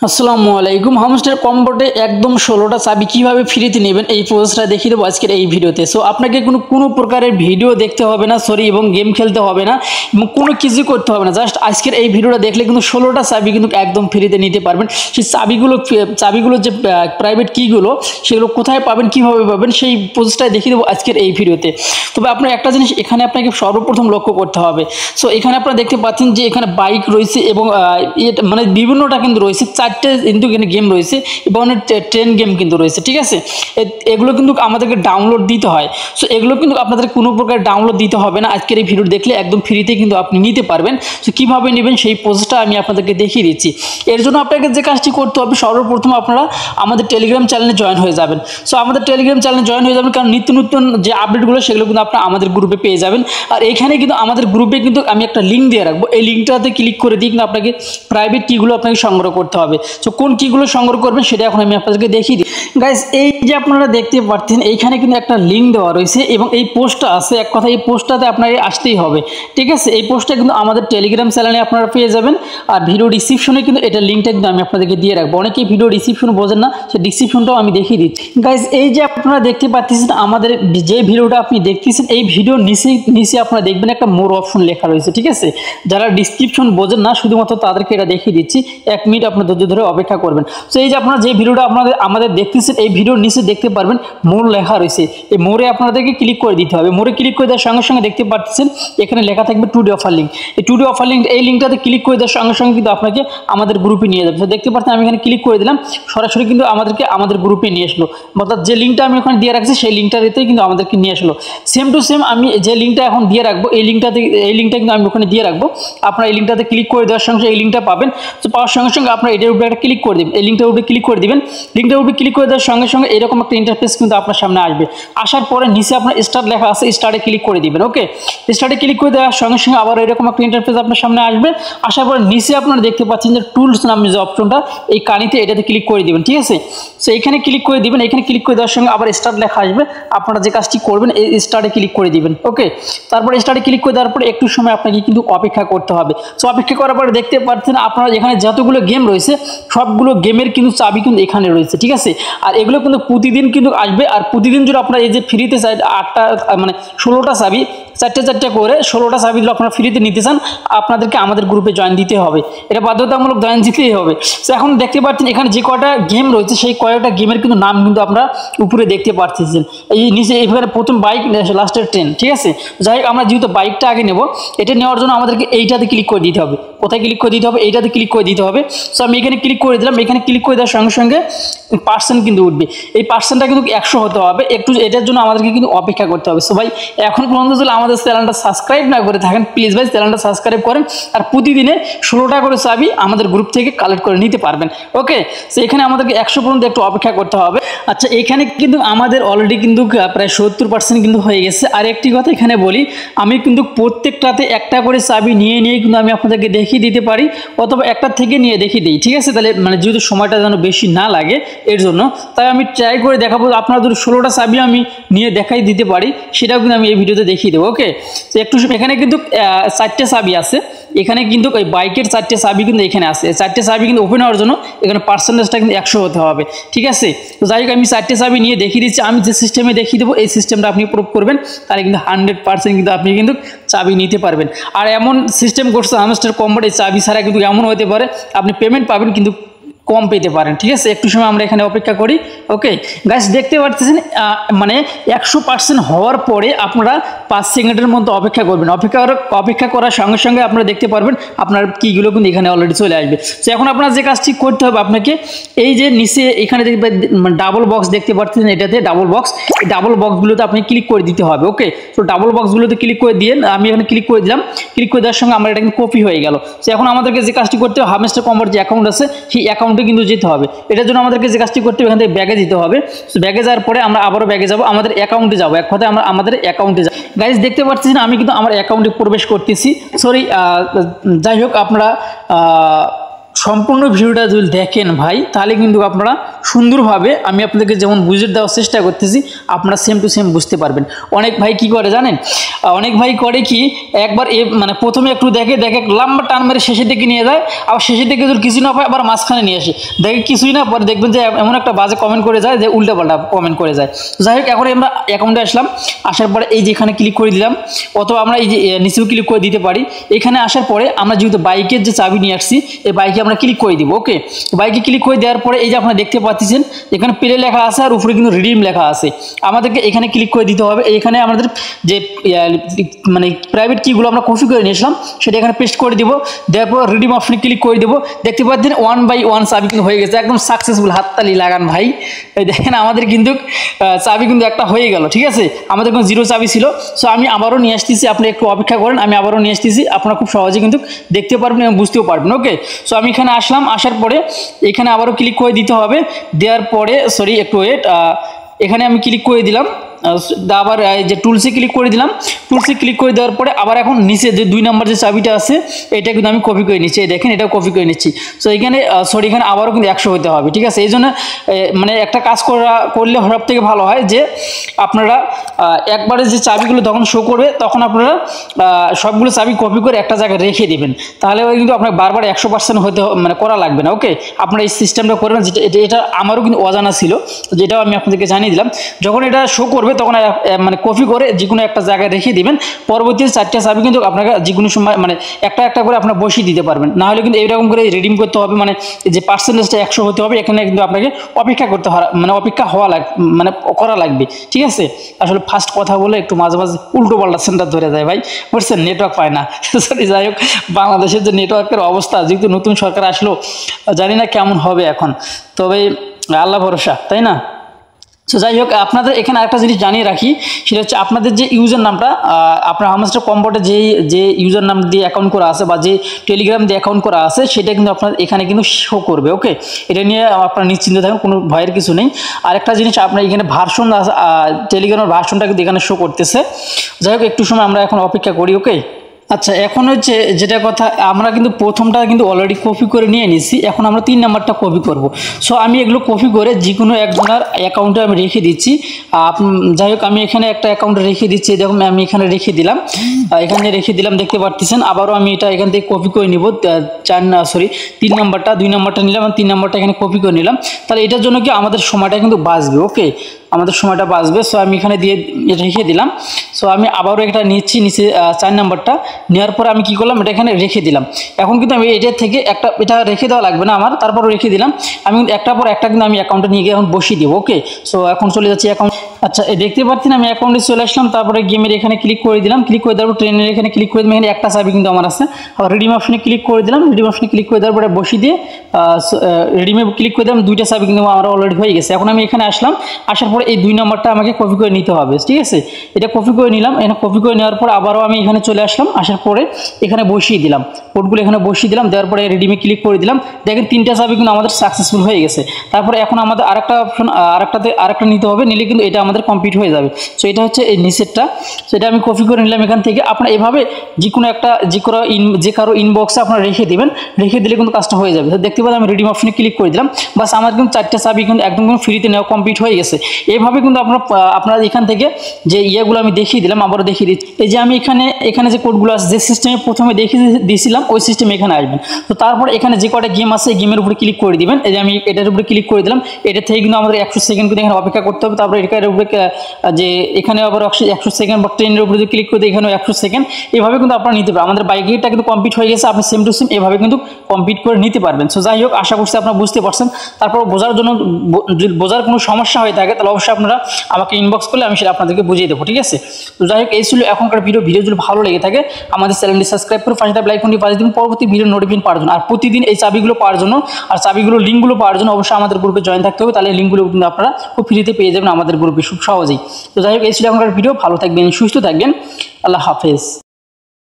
আসসালামু আলাইকুম। হামস্টার কম্বোতে একদম 16টা চাবি কিভাবে ফ্রিতে নেবেন এই প্রসেসটা দেখিয়ে দেবো আজকের এই ভিডিওতে। সো আপনাকে কোনো প্রকারের ভিডিও দেখতে হবে না, এবং গেম খেলতে হবে না এবং কোনো কিছু করতে হবে না। জাস্ট আজকের এই ভিডিওটা দেখলে কিন্তু 16টা চাবি কিন্তু একদম ফ্রিতে নিতে পারবেন। সেই চাবিগুলো যে প্রাইভেট কিগুলো সেগুলো কোথায় পাবেন, কিভাবে পাবেন, সেই প্রসেসটাই দেখিয়ে দেবো আজকের এই ভিডিওতে। তবে আপনার একটা জিনিস এখানে আপনাকে সর্বপ্রথম লক্ষ্য করতে হবে। সো এখানে আপনারা দেখতে পাচ্ছেন যে এখানে বাইক রয়েছে এবং মানে বিভিন্নটা কিন্তু রয়েছে, 4টে কিন্তু এখানে গেম রয়েছে এবং ট্রেন গেম কিন্তু রয়েছে। ঠিক আছে, এগুলো কিন্তু আমাদেরকে ডাউনলোড দিতে হয়। সো এগুলো কিন্তু আপনাদের কোনো প্রকার ডাউনলোড দিতে হবে না। আজকের এই ভিডিও দেখলে একদম ফ্রিতে কিন্তু আপনি নিতে পারবেন। সো কীভাবে নেবেন সেই প্রসেসটা আমি আপনাদেরকে দেখিয়ে দিচ্ছি। এর জন্য আপনাকে যে কাজটি করতে হবে, সর্বপ্রথম আপনারা আমাদের টেলিগ্রাম চ্যানেলে জয়েন হয়ে যাবেন। সো আমাদের টেলিগ্রাম চ্যানেলে জয়েন হয়ে যাবেন, কারণ নিত্য নতুন যে আপডেটগুলো সেগুলো কিন্তু আপনারা আমাদের গ্রুপে পেয়ে যাবেন। আর এখানে কিন্তু আমাদের গ্রুপে কিন্তু আমি একটা লিঙ্ক দিয়ে রাখবো, এই লিঙ্কটাতে ক্লিক করে দিয়ে কিন্তু আপনাকে প্রাইভেট কিগুলো আপনাকে সংগ্রহ করতে হবে। সো কোন কিগুলো সংগ্রহ করবেন সেটা এখন আমি আপনাদেরকে দেখিয়ে দিই। গাইস, এই যে আপনারা দেখতে পাচ্ছেন এইখানে কিন্তু একটা লিঙ্ক দেওয়া রয়েছে এবং এই পোস্টটা আছে। এক কথা এই পোস্টটাতে আপনাকে আসতেই হবে। ঠিক আছে, এই পোস্টটা কিন্তু আমাদের টেলিগ্রাম চ্যানেলে আপনারা পেয়ে যাবেন। আর ভিডিও ডিসক্রিপশনে কিন্তু এটা লিঙ্কটা কিন্তু আমি আপনাদেরকে দিয়ে রাখবো। অনেকেই ভিডিও ডিসক্রিপশন বোঝেন না, সেই ডিসক্রিপশনটাও আমি দেখিয়ে দিচ্ছি। গাইস, এই যে আপনারা দেখতে পাচ্ছেন আমাদের যে ভিডিওটা আপনি দেখতেছেন, এই ভিডিওর নিচে আপনারা দেখবেন একটা মোর অপশন লেখা রয়েছে। ঠিক আছে, যারা ডিসক্রিপশন বোঝেন না শুধুমাত্র তাদেরকে এটা দেখিয়ে দিচ্ছি। 1 মিনিট আপনার ধৈর্য ধরে অপেক্ষা করবেন। তো এই যে আপনারা যে ভিডিওটা আমাদের দেখতেছেন, এই ভিডিওর নিচে দেখতে পারবেন মোর লেখা রয়েছে। এই মোরে আপনাদেরকে ক্লিক করে দিতে হবে। মোরে ক্লিক করে দেওয়ার সঙ্গে সঙ্গে দেখতে পাচ্ছেন এখানে লেখা থাকবে টুডে অফার লিঙ্ক। এই টুডে অফার লিঙ্ক, এই লিঙ্কটাতে ক্লিক করে দেওয়ার সঙ্গে সঙ্গে কিন্তু আপনাকে আমাদের গ্রুপে নিয়ে যাবে। তো দেখতে পাচ্ছেন আমি এখানে ক্লিক করে দিলাম, সরাসরি কিন্তু আমাদের গ্রুপে নিয়ে আসলো। অর্থাৎ যে লিঙ্কটা আমি ওখানে দিয়ে রাখছি সেই লিঙ্কটাতেই কিন্তু আমাদেরকে নিয়ে আসলো। সেম টু সেম আমি যে লিঙ্কটা এখন দিয়ে রাখবো, এই লিঙ্কটা কিন্তু আমি ওখানে দিয়ে রাখবো। আপনারা এই লিঙ্কটাতে ক্লিক করে দেওয়ার সঙ্গে এই লিঙ্কটা পাবেন। তো পাওয়ার সঙ্গে সঙ্গে আপনারা এটার উপরে একটা ক্লিক করে দেবেন, এই লিঙ্কটার উপরে ক্লিক করে দিবেন। লিঙ্কটার উপরে ক্লিক করে দেওয়ার সঙ্গে সঙ্গে এরকম একটা ইন্টারফেস কিন্তু আপনার সামনে আসবে। আসার পরে নিচে আপনার স্টার্ট লেখা আছে, স্টার্টে ক্লিক করে দিবেন। ওকে, স্টার্টে ক্লিক করে দেওয়ার সঙ্গে সঙ্গে আবার এরকম একটা ইন্টারফেস আপনার সামনে আসবে। আসার পরে নিচে আপনারা দেখতে পাচ্ছেন যে টুলস নামে যে অপশনটা, এই কানিতে এটাতে ক্লিক করে দিবেন। ঠিক আছে, সো এখানে ক্লিক করে দিবেন। এখানে ক্লিক করে দেওয়ার সঙ্গে আবার স্টার্ট লেখা আসবে। আপনারা যে কাজটি করবেন এই স্টার্টে ক্লিক করে দিবেন। ওকে, তারপরে স্টার্টে ক্লিক করে দেওয়ার পরে একটু সময় আপনাকে কিন্তু অপেক্ষা করতে হবে। সো অপেক্ষা করার পরে দেখতে পাচ্ছেন আপনারা এখানে যতগুলো গেম রয়েছে সবগুলো গেমের কিন্তু চাবি কিন্তু এখানে রয়েছে। ঠিক আছে, আর এগুলো কিন্তু প্রতিদিন কিন্তু আসবে। আর প্রতিদিন যদি আপনারা এই যে ফ্রিতে 8টা মানে 16টা চাবি, 4টে করে 16টা চাবি যদি আপনারা ফ্রিতে নিতে চান, আপনাদেরকে আমাদের গ্রুপে জয়েন দিতে হবে। এটা বাধ্যতামূলক জয়েন দিতেই হবে। তো এখন দেখতে পাচ্ছেন এখানে যে কয়টা গেম রয়েছে সেই কয়টা গেমের কিন্তু নাম কিন্তু আপনারা উপরে দেখতে পাচ্ছেন। এই নিচে এখানে প্রথম বাইক, লাস্টের ট্রেন। ঠিক আছে, যাই হোক আমরা যেহেতু বাইকটা আগে নেব, এটা নেওয়ার জন্য আমাদেরকে এইটাতে ক্লিক করে দিতে হবে। কোথায় ক্লিক করে দিতে হবে? এইটাতে ক্লিক করে দিতে হবে। সো আমি এখানে ক্লিক করে দিলাম। এখানে ক্লিক করে দেওয়ার সঙ্গে সঙ্গে পার্সেন্ট কিন্তু উঠবে। এই পার্সেন্টটা কিন্তু 100 হতে হবে। একটু এটার জন্য আমাদেরকে কিন্তু অপেক্ষা করতে হবে। সো ভাই, এখন পর্যন্ত যদি আমাদের চ্যানেলটা সাবস্ক্রাইব না করে থাকেন, প্লিজ ভাই চ্যানেলটা সাবস্ক্রাইব করেন। আর প্রতিদিনে 16টা করে চাবি আমাদের গ্রুপ থেকে কালেক্ট করে নিতে পারবেন। ওকে, সো এখানে আমাদেরকে 100 পর্যন্ত একটু অপেক্ষা করতে হবে। আচ্ছা, এখানে কিন্তু আমাদের অলরেডি কিন্তু প্রায় 70% কিন্তু হয়ে গেছে। আর একটি কথা এখানে বলি, আমি কিন্তু প্রত্যেকটাতে একটা করে চাবি নিয়ে কিন্তু আমি আপনাদেরকে দেখিয়ে দিতে পারি, অথবা একটা থেকে নিয়ে দেখিয়ে দিই। ঠিক আছে, তাহলে মানে যেহেতু সময়টা যেন বেশি না লাগে এর জন্য, তাই আমি ট্রাই করে দেখাবো। আপনারা যদি 16টা চাবি আমি নিয়ে দেখাই দিতে পারি, সেটাও কিন্তু আমি এই ভিডিওতে দেখিয়ে দেবো। ওকে, তো একটু এখানে কিন্তু 4টে চাবি আছে। এখানে কিন্তু ওই বাইকের 4টে চাবি কিন্তু এখানে আছে। 4টে চাবি কিন্তু ওপেন হওয়ার জন্য এখানে পার্সেন্টেজটা কিন্তু 100 হতে হবে। ঠিক আছে, তো যাই হোক আমি 4টে চাবি নিয়ে দেখিয়ে দিচ্ছি। আমি যে সিস্টেমে দেখিয়ে দেবো এই সিস্টেমটা আপনি প্রুভ করবেন, তাহলে কিন্তু 100% কিন্তু আপনি কিন্তু চাবি নিতে পারবেন। আর এমন সিস্টেম করছে হামস্টার কম্বোর, এই চাবি ছাড়া কিন্তু এমন হতে পারে আপনি পেমেন্ট পাবেন কিন্তু কম পেতে পারেন। ঠিক আছে, একটু সময় আমরা এখানে অপেক্ষা করি। ওকে গাইস, দেখতে পাচ্ছেন মানে 100% হওয়ার পরে আপনারা 5 সেকেন্ডের মধ্যে অপেক্ষা করবেন। অপেক্ষা করার সঙ্গে সঙ্গে আপনারা দেখতে পারবেন আপনার কিগুলো কিন্তু এখানে অলরেডি চলে আসবে। তো এখন আপনার যে কাজটি করতে হবে, আপনাকে এই যে নিচে এখানে ডাবল বক্স দেখতে পাচ্ছেন, এটাতে ডাবল বক্স, এই ডাবল বক্সগুলোতে আপনি ক্লিক করে দিতে হবে। ওকে, তো ডাবল বক্সগুলোতে ক্লিক করে দিয়ে আমি এখানে ক্লিক করে দিলাম। ক্লিক করে দেওয়ার সঙ্গে আমার এটা কিন্তু কপি হয়ে গেল। তো এখন আমাদেরকে যে কাজটি করতে হবে, হামস্টার কম্বোর যে অ্যাকাউন্ট আছে সেই অ্যাকাউন্টে কিন্তু যেতে হবে। এটার জন্য আমাদেরকে যে কাজটি করতে হবে, এখান থেকে ব্যাগে যেতে হবে। সো ব্যাগে যাওয়ার পরে আমরা আবারও ব্যাগে যাব, আমাদের অ্যাকাউন্টে যাব। এক কথায় আমরা আমাদের অ্যাকাউন্টে যাব। গাইজ দেখতে পাচ্ছেন আমি কিন্তু আমার অ্যাকাউন্টে প্রবেশ করতেছি। সরি, যাই হোক আপনারা সম্পূর্ণ ভিডিওটা যদি দেখেন ভাই, তাহলে কিন্তু আপনারা সুন্দরভাবে আমি আপনাদেরকে যেমন বুঝিয়ে দেওয়ার চেষ্টা করতেছি, আপনারা সেম টু সেম বুঝতে পারবেন। অনেক ভাই কি করে জানেন, অনেক ভাই করে কি একবার মানে প্রথমে একটু দেখে লম্বা টান মেরে শেষের দিকে নিয়ে যায়, আবার শেষের দিকে যদি কিছু না পায় আবার মাঝখানে নিয়ে আসে, দেখে কিছুই না, পরে দেখবেন যে এমন একটা বাজে কমেন্ট করে যায় যে উল্টাপাল্টা কমেন্ট করে যায়। যাই হোক, এখন আমরা অ্যাকাউন্টে আসলাম, আসার পরে এই যে এখানে ক্লিক করে দিলাম, অথবা আমরা এই যে নিচেও ক্লিক করে দিতে পারি। এখানে আসার পরে আমরা যেহেতু বাইকের যে চাবি নিয়ে আসছি, এই বাইকে আমরা ক্লিক করে দিব। ওকে, বাইকে ক্লিক করে দেওয়ার পরে এই যে আপনারা দেখতে পাচ্ছেন এখানে প্লে লেখা আছে আর উপরে কিন্তু রিডিম লেখা আছে। আমাদেরকে এখানে ক্লিক করে দিতে হবে। এখানে আমাদের যে মানে প্রাইভেট কিগুলো আমরা কপি করে নিয়েছিলাম সেটা এখানে পেস্ট করে দিব। দেওয়ার পর রিডিম অপশনে ক্লিক করে দেবো। দেখতে পাচ্ছেন 1 বাই 1 চাবি কিন্তু হয়ে গেছে, একদম সাকসেসফুল। হাততালি লাগান ভাই। এই দেখেন আমাদের কিন্তু চাবি কিন্তু একটা হয়ে গেল। ঠিক আছে, আমাদের কোনো 0 চাবি ছিল। সো আমি আবারও নিয়ে আসতেছি, আপনি একটু অপেক্ষা করেন, আমি আবারও নিয়ে আসতেছি, আপনারা খুব সহজে কিন্তু দেখতে পারবেন এবং বুঝতেও পারবেন। ওকে, সো আমি এখানে আসলাম, আসার পরে এখানে আবারও ক্লিক করে দিতে হবে। দেওয়ার পরে একটু ওয়েট, এখানে আমি ক্লিক করে দিলাম, আবার যে টুলসে ক্লিক করে দিলাম। টুলসে ক্লিক করে দেওয়ার পরে আবার এখন নিচে যে 2 নম্বর যে চাবিটা আছে এটা কিন্তু আমি কপি করে নিচ্ছি। এই দেখেন, এটাও কপি করে নিচ্ছি। সো এখানে এখানে আবারও কিন্তু 100 হতে হবে। ঠিক আছে, এই জন্য মানে একটা কাজ করলে সব থেকে ভালো হয় যে আপনারা একবারে যে চাবিগুলো যখন শো করবে তখন আপনারা সবগুলো চাবি কপি করে একটা জায়গায় রেখে দিবেন, তাহলে কিন্তু আপনার বারবার 100% হতে মানে করা লাগবে না। ওকে, আপনারা এই সিস্টেমটা করবেন, যেটা এটা আমারও কিন্তু অজানা ছিল, যেটাও আমি আপনাদেরকে জানিয়ে দিলাম। যখন এটা শো করবে তখন মানে কপি করে যে কোনো একটা জায়গায় রেখে দিবেন। পরবর্তীতে 4টা চাবি কিন্তু আপনাকে যে কোনো সময় মানে একটা করে আপনার বসিয়ে দিতে পারবেন। না হলে কিন্তু এইরকম করে রিডিম করতে হবে, মানে যে পার্সেন্টেজটা 100 হতে হবে, এখানে কিন্তু আপনাকে অপেক্ষা করতে মানে অপেক্ষা হওয়া মানে করা লাগবে। ঠিক আছে, আসলে ফার্স্ট কথা বলে একটু মাঝে মাঝে উল্টো পাল্টা সেন্টার ধরে যায় ভাই, বুঝছেন, নেটওয়ার্ক পায় না। সরি, যাই হোক, বাংলাদেশের যে নেটওয়ার্কের অবস্থা, যেহেতু নতুন সরকার আসলো, জানি না কেমন হবে এখন, তবে আল্লাহ ভরসা, তাই না? সো যাই হোক, আপনাদের এখানে আরেকটা জিনিস জানিয়ে রাখি, সেটা হচ্ছে আপনাদের যে ইউজার নামটা আপনার হামস্টার কম্বোটে যে ইউজার নাম দিয়ে অ্যাকাউন্ট করা আছে বা যে টেলিগ্রাম দিয়ে অ্যাকাউন্ট করা আছে সেটা কিন্তু আপনার এখানে কিন্তু শো করবে। ওকে, এটা নিয়ে আপনার নিশ্চিন্ত থাকুন, কোনো ভয়ের কিছু নেই। আরেকটা জিনিস, আপনার এখানে ভার্সন টেলিগ্রামের ভার্সনটা কিন্তু এখানে শো করতেছে। যাই হোক, একটু সময় আমরা এখন অপেক্ষা করি। ওকে, আচ্ছা, এখন হচ্ছে যেটা কথা, আমরা কিন্তু প্রথমটা কিন্তু অলরেডি কপি করে নিয়ে নিচ্ছি, এখন আমরা 3 নাম্বারটা কপি করব। সো আমি এগুলো কপি করে যে কোনো একজনের অ্যাকাউন্টে আমি রেখে দিচ্ছি। যাই হোক, আমি এখানে একটা অ্যাকাউন্টে রেখে দিচ্ছি, দেখুন আমি এখানে রেখে দিলাম, দেখতে পারতেছেন। আবারও আমি এটা এখান থেকে কপি করে নিব, 3 নাম্বারটা, 2 নাম্বারটা নিলাম, 3 নাম্বারটা এখানে কপি করে নিলাম। তাহলে এটার জন্য কি আমাদের সময়টা কিন্তু বাঁচবে। ওকে, আমাদের সময়টা বাঁচবে। সো আমি এখানে দিয়ে রেখে দিলাম। সো আমি আবারও এটা নিচ্ছি, নিচে 4 নাম্বারটা নেওয়ার পরে আমি কি করলাম, এটা এখানে রেখে দিলাম। এখন কিন্তু আমি এটা থেকে এটা রেখে দেওয়া লাগবে না আমার, তারপরও রেখে দিলাম। আমি কিন্তু একটা পর একটা কিন্তু আমি অ্যাকাউন্টে নিয়ে গিয়ে এখন বসিয়ে দিব। ওকে, সো এখন চলে যাচ্ছি অ্যাকাউন্ট। আচ্ছা, দেখতে পাচ্ছেন আমি অ্যাকাউন্টে চলে আসলাম, তারপরে গেমের এখানে ক্লিক করে দিলাম। ক্লিক করে দেওয়ার পর ট্রেনের এখানে ক্লিক করে দিলাম, এখানে একটা চাবি কিন্তু আমার আছে। আর রিডিম অপশনে ক্লিক করে দিলাম। রিডিম অপশনে ক্লিক করে দেওয়ার পরে বসিয়ে দিয়ে রিডিমে ক্লিক করে দিলাম। 2টা চাবি কিন্তু আমার অলরেডি হয়ে গেছে। এখন আমি এখানে আসলাম, আসার পরে এই 2 নাম্বারটা আমাকে কপি করে নিতে হবে। ঠিক আছে, এটা কপি করে নিলাম। এখানে কপি করে নেওয়ার পর আবারও আমি এখানে চলে আসলাম, আসার পরে এখানে বসিয়ে দিলাম, কোডগুলো এখানে বসিয়ে দিলাম। দেওয়ার পরে রিডিমে ক্লিক করে দিলাম। দেখেন 3টা চাবি কিন্তু আমাদের সাকসেসফুল হয়ে গেছে। তারপরে এখন আমাদের আরেকটা অপশন, আরেকটা নিতে হবে, নিলে কিন্তু এটা আমাদের কমপ্লিট হয়ে যাবে। সো এটা হচ্ছে এই নিচেরটা, সেটা আমি কপি করে নিলাম এখান থেকে। আপনারা এভাবে যে কারো ইনবক্সে আপনারা রেখে দিবেন, রেখে দিলে কিন্তু কাজটা হয়ে যাবে। দেখতে পাচ্ছেন আমি রিডিম অপশনে ক্লিক করে দিলাম, বাস আমার কিন্তু 4টা চাবি কিন্তু একদম ফ্রিতে নেওয়া কমপ্লিট হয়ে গেছে। এইভাবে কিন্তু আপনারা এখান থেকে যে ইয়েগুলো আমি দেখিয়ে দিলাম, আবারও দেখিয়ে দিচ্ছি। এই যে আমি এখানে যে কোডগুলো আছে, যে সিস্টেমে প্রথমে দেখিয়ে দিয়েছিলাম ওই সিস্টেমে এখানে আসবেন। তো তারপর এখানে যে কটা গেম আছে, গেমের উপরে ক্লিক করে দিবেন। এই যে আমি এটার উপরে ক্লিক করে দিলাম। এটা থেকে কিন্তু আমাদের 100 সেকেন্ড কিন্তু এখানে অপেক্ষা করতে হবে। তারপরে এটার উপরে যে এখানে আবার 100 সেকেন্ড, বা ট্রেনের উপরে যদি ক্লিক করে দিই এখানেও 100 সেকেন্ড। এভাবে কিন্তু আপনারা নিতে পারবেন। আমাদের বাইকটা কিন্তু কমপ্লিট হয়ে গেছে, আপনি সেম টু সেম এভাবে কিন্তু কমপ্লিট করে নিতে পারবেন। সো যাই হোক, আশা করছি আপনারা বুঝতে পারছেন। তারপর বোঝার কোনো সমস্যা হয়ে থাকে তাহলে অবশ্যই আপনারা আমাকে ইনবক্স করলে আমি সেটা আপনাদেরকে বুঝিয়ে দেবো। ঠিক আছে, তো যাই হোক, এই ছিল এখনকার ভিডিও যদি ভালো লেগে থাকে আমাদের চ্যানেলটি সাবস্ক্রাইব করে পাশে লাইক কোনটি পাঠিয়ে দিন পরবর্তী ভিডিও নোটিফিকেশন পাওয়ার জন্য। আর প্রতিদিন এই চাবিগুলো পাওয়ার জন্য আর চাবিগুলো লিঙ্কগুলো পাওয়ার জন্য অবশ্যই আমাদের গ্রুপে জয়েন থাকতে হবে, তাহলে লিঙ্কগুলো কিন্তু আপনারা খুব ফ্রিতে পেয়ে যাবেন আমাদের গ্রুপে খুব সহজেই। তো যাই হোক, এই ছিল এখনকার ভিডিও। ভালো থাকবেন, সুস্থ থাকবেন, আল্লাহ হাফেজ।